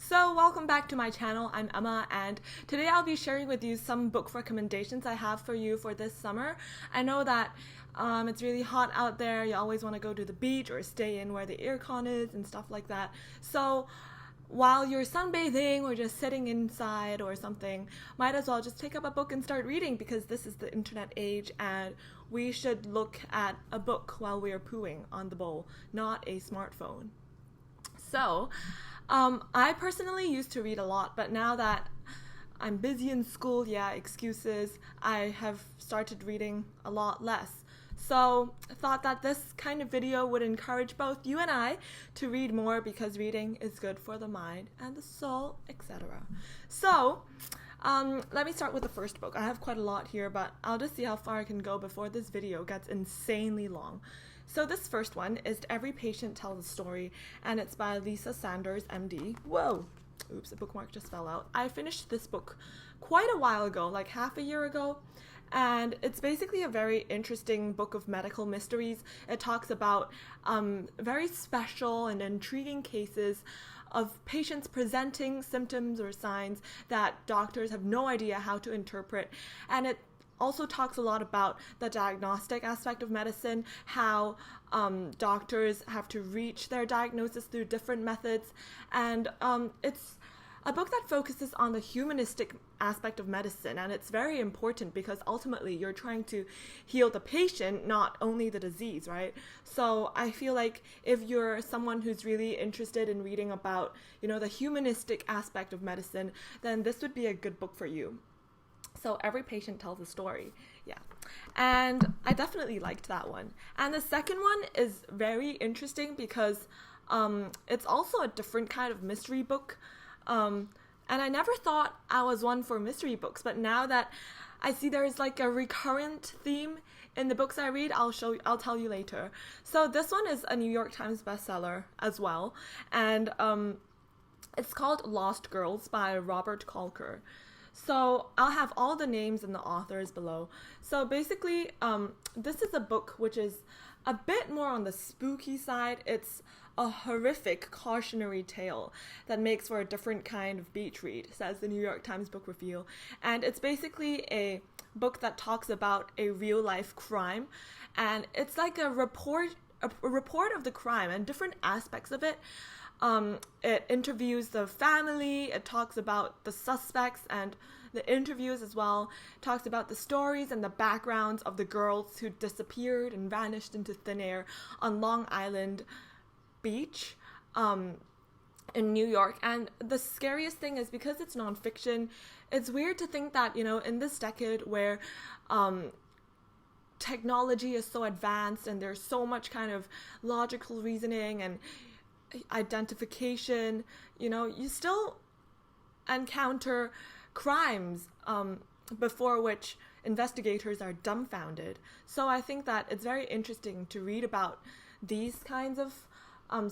So welcome back to my channel. I'm Emma, and today I'll be sharing with you some book recommendations I have for you for this summer. I know that it's really hot out there. You always want to go to the beach or stay in where the aircon is and stuff like that. So while you're sunbathing or just sitting inside or something, might as well just take up a book and start reading, because this is the internet age and we should look at a book while we are pooing on the bowl, not a smartphone. So, I personally used to read a lot, but now that I'm busy in school, excuses, I have started reading a lot less. So I thought that this kind of video would encourage both you and I to read more, because reading is good for the mind and the soul, etc. So let me start with the first book. I have quite a lot here, but I'll just see how far I can go before this video gets insanely long. So this first one is Every Patient Tells a Story, and it's by Lisa Sanders, MD. Whoa! Oops, a bookmark just fell out. I finished this book quite a while ago, like half a year ago, and it's basically a very interesting book of medical mysteries. It talks about very special and intriguing cases of patients presenting symptoms or signs that doctors have no idea how to interpret, and it also talks a lot about the diagnostic aspect of medicine, how doctors have to reach their diagnosis through different methods, and it's a book that focuses on the humanistic aspect of medicine, and it's very important because ultimately you're trying to heal the patient, not only the disease, right? So I feel like if you're someone who's really interested in reading about, the humanistic aspect of medicine, then this would be a good book for you. So Every Patient Tells a Story. Yeah. And I definitely liked that one. And the second one is very interesting because it's also a different kind of mystery book. And I never thought I was one for mystery books, but now that I see there's like a recurrent theme in the books I read, I'll tell you later. So this one is a New York Times bestseller as well. And it's called Lost Girls by Robert Kolker. So I'll have all the names and the authors below. So basically, this is a book which is a bit more on the spooky side. It's a horrific cautionary tale that makes for a different kind of beach read, says the New York Times Book Review. And it's basically a book that talks about a real life crime. And it's like a report of the crime and different aspects of it. It interviews the family, it talks about the suspects and the interviews as well, it talks about the stories and the backgrounds of the girls who disappeared and vanished into thin air on Long Island Beach in New York. And the scariest thing is, because it's nonfiction, it's weird to think that, in this decade where technology is so advanced and there's so much kind of logical reasoning and identification, you still encounter crimes before which investigators are dumbfounded. So I think that it's very interesting to read about these kinds of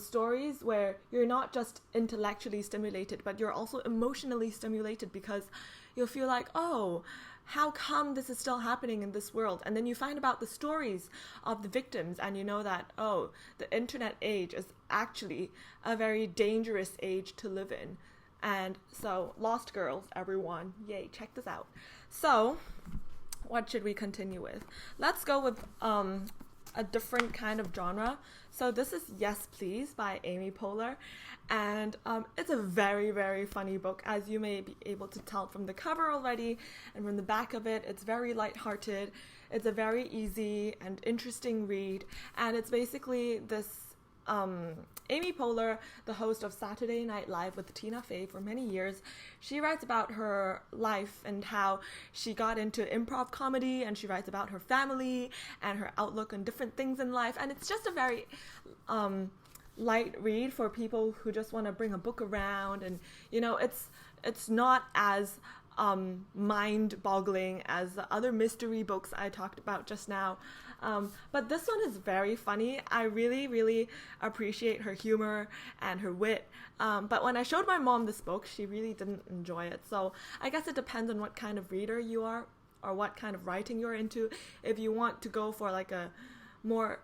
stories where you're not just intellectually stimulated, but you're also emotionally stimulated, because you'll feel like, oh, how come this is still happening in this world? And then you find about the stories of the victims, and you know that, oh, the internet age is actually a very dangerous age to live in. And so, Lost Girls, everyone. Yay, check this out. So, what should we continue with? Let's go with a different kind of genre. So this is Yes Please by Amy Poehler, and it's a very, very funny book, as you may be able to tell from the cover already and from the back of it. It's very lighthearted. It's a very easy and interesting read, and it's basically this Amy Poehler, the host of Saturday Night Live with Tina Fey for many years. She writes about her life and how she got into improv comedy, and she writes about her family and her outlook on different things in life. And it's just a very light read for people who just want to bring a book around, and it's not as mind-boggling as the other mystery books I talked about just now. But this one is very funny. I really, really appreciate her humor and her wit. But when I showed my mom this book, she really didn't enjoy it. So I guess it depends on what kind of reader you are or what kind of writing you're into. If you want to go for like a more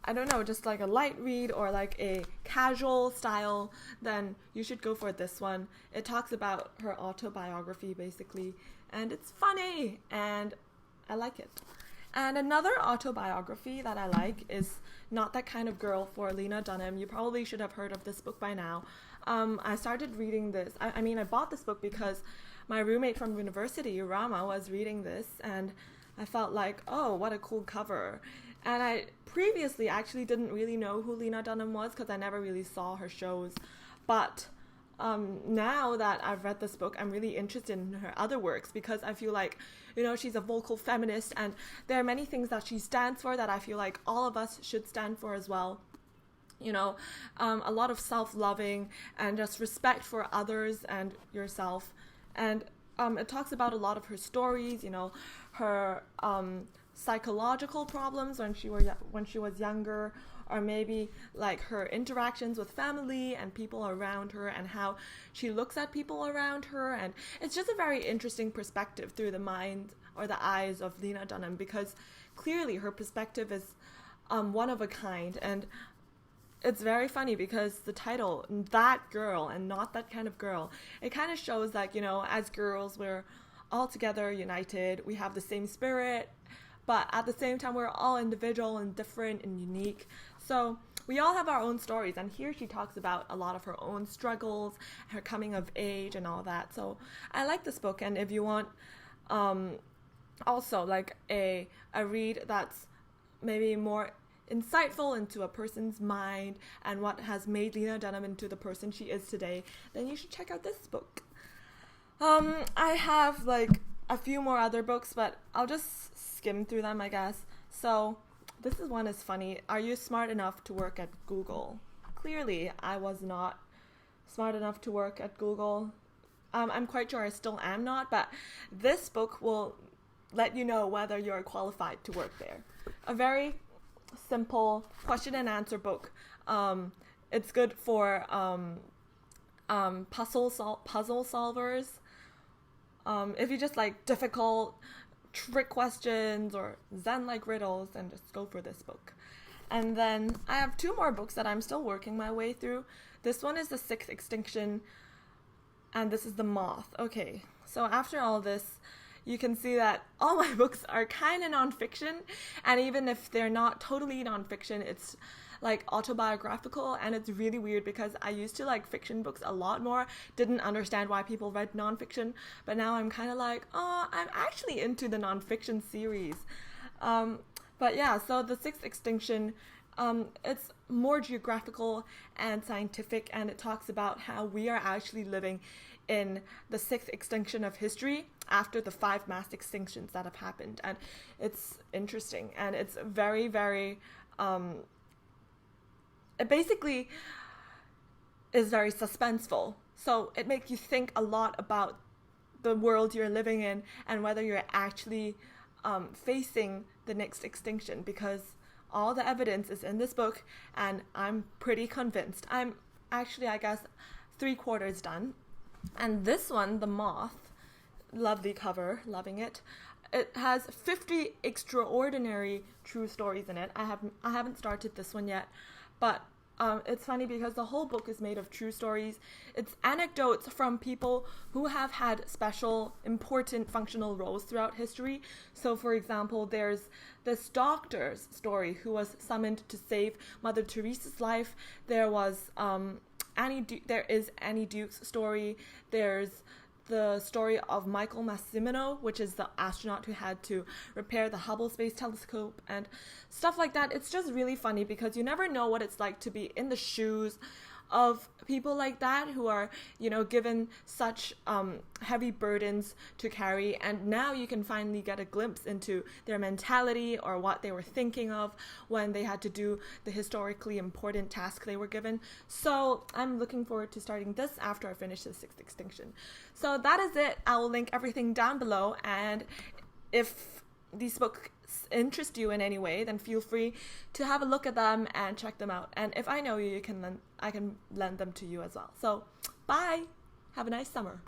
I don't know, just like a light read or like a casual style, then you should go for this one. It talks about her autobiography basically, and it's funny and I like it. And another autobiography that I like is Not That Kind of Girl for Lena Dunham. You probably should have heard of this book by now. I started reading this. I mean, I bought this book because my roommate from university, Rama, was reading this, and I felt like, oh, what a cool cover. And I previously actually didn't really know who Lena Dunham was because I never really saw her shows. But now that I've read this book, I'm really interested in her other works because I feel like, you know, she's a vocal feminist and there are many things that she stands for that I feel like all of us should stand for as well. You know, a lot of self-loving and just respect for others and yourself. And it talks about a lot of her stories, you know, her psychological problems when she was younger, or maybe like her interactions with family and people around her and how she looks at people around her. And it's just a very interesting perspective through the mind or the eyes of Lena Dunham, because clearly her perspective is one of a kind. And it's very funny because the title, That Girl and Not That Kind of Girl, it kind of shows that, you know, as girls, we're all together, united, we have the same spirit, but at the same time, we're all individual and different and unique. So we all have our own stories. And here she talks about a lot of her own struggles, her coming of age and all that. So I like this book. And if you want also like a read that's maybe more insightful into a person's mind and what has made Lena Dunham into the person she is today, then you should check out this book. I have like a few more other books, but I'll just skim through them, I guess. So this one is funny. Are you smart enough to work at Google? Clearly, I was not smart enough to work at Google. I'm quite sure I still am not, but this book will let you know whether you're qualified to work there. A very simple question and answer book. It's good for puzzle solvers. If you just like difficult trick questions or Zen-like riddles, then just go for this book. And then I have two more books that I'm still working my way through. This one is The Sixth Extinction, and this is The Moth. Okay, so after all this, you can see that all my books are kind of nonfiction, and even if they're not totally nonfiction, it's like autobiographical. And it's really weird because I used to like fiction books a lot more, didn't understand why people read nonfiction, but now I'm kind of like, oh, I'm actually into the nonfiction series. But yeah, so The Sixth Extinction, it's more geographical and scientific, and it talks about how we are actually living in the sixth extinction of history after the 5 mass extinctions that have happened. And it's interesting, and it's very, very, it basically is very suspenseful. So it makes you think a lot about the world you're living in and whether you're actually facing the next extinction, because all the evidence is in this book, and I'm pretty convinced. I'm actually, I guess, 3/4 done. And this one, The Moth, lovely cover, loving it. It has 50 extraordinary true stories in it. I haven't started this one yet, but it's funny because the whole book is made of true stories. It's anecdotes from people who have had special, important, functional roles throughout history. So, for example, there's this doctor's story who was summoned to save Mother Teresa's life. There was there is Annie Duke's story. There's the story of Michael Massimino, which is the astronaut who had to repair the Hubble Space Telescope and stuff like that. It's just really funny because you never know what it's like to be in the shoes of people like that who are, you know, given such heavy burdens to carry, and now you can finally get a glimpse into their mentality or what they were thinking of when they had to do the historically important task they were given. So I'm looking forward to starting this after I finish The Sixth Extinction. So that is it. I will link everything down below, and if these books interest you in any way, then feel free to have a look at them and check them out. And if I know you, I can lend them to you as well. So bye. Have a nice summer.